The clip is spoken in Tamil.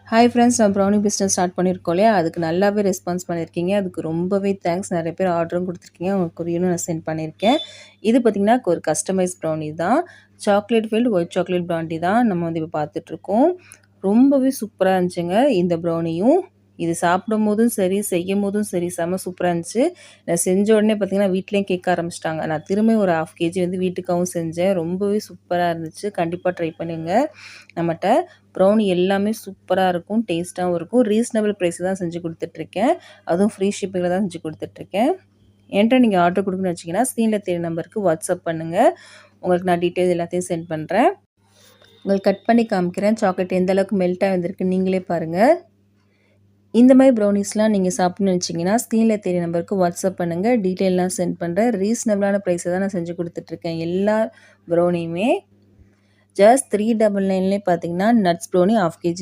ஹாய் ஃப்ரெண்ட்ஸ், நான் ப்ரௌனி பிஸ்னஸ் ஸ்டார்ட் பண்ணியிருக்கோம் இல்லையா, அதுக்கு நல்லாவே ரெஸ்பான்ஸ் பண்ணியிருக்கீங்க. அதுக்கு ரொம்பவே தேங்க்ஸ். நிறைய பேர் ஆர்டரும் கொடுத்துருக்கீங்க. உங்களுக்கு கொரியரும் நான் சென்ட் பண்ணியிருக்கேன். இது பார்த்திங்கன்னா ஒரு கஸ்டமைஸ் ப்ரௌனி தான். Chocolate filled white chocolate brownie தான் நம்ம இப்போ பார்த்துட்ருக்கோம். ரொம்பவே சூப்பராக இருந்துச்சுங்க இந்த ப்ரௌனியும். இது சாப்பிடும்போதும் சரி, செய்யும்போதும் சரி, செம்ம சூப்பராக இருந்துச்சு. நான் செஞ்ச உடனே பார்த்திங்கன்னா வீட்லேயும் கேட்க ஆரம்பிச்சிட்டாங்க. நான் திரும்ப ஒரு 1/2 kg வீட்டுக்காகவும் செஞ்சேன். ரொம்பவே சூப்பராக இருந்துச்சு. கண்டிப்பாக ட்ரை பண்ணுங்க. நம்மகிட்ட ப்ரௌனி எல்லாமே சூப்பராக இருக்கும், டேஸ்ட்டாகவும் இருக்கும். ரீசனபிள் ப்ரைஸ் தான் செஞ்சு கொடுத்துட்ருக்கேன். அதுவும் ஃப்ரீ ஷிப்பிங்கில் தான் செஞ்சு கொடுத்துட்ருக்கேன். என்கிட்ட நீங்கள் ஆர்டர் கொடுக்கணும்னு வச்சிங்கன்னா ஸ்க்ரீனில் தெரிய நம்பருக்கு வாட்ஸ்அப் பண்ணுங்கள். உங்களுக்கு நான் டீட்டெயில்ஸ் எல்லாத்தையும் சென்ட் பண்ணுறேன். உங்களுக்கு கட் பண்ணி காமிக்கிறேன். சாக்லேட் எந்த அளவுக்கு மெல்ட்டாக வந்திருக்கு நீங்களே பாருங்கள். இந்த மாதிரி ப்ரௌனிஸ்லாம் நீங்கள் சாப்பிட்ணுன்னு நினச்சிங்கன்னா ஸ்க்ரீனில் தெரிய நம்பருக்கு வாட்ஸ்அப் பண்ணுங்கள். டீட்டெயிலெலாம் சென்ட் பண்ணுறேன். ரீசனபிளான ப்ரைஸை தான் நான் செஞ்சு கொடுத்துட்ருக்கேன். எல்லா ப்ரௌனியுமே ஜஸ்ட் 399லேயே பார்த்தீங்கன்னா நட்ஸ் ப்ரௌனி 1/2 kg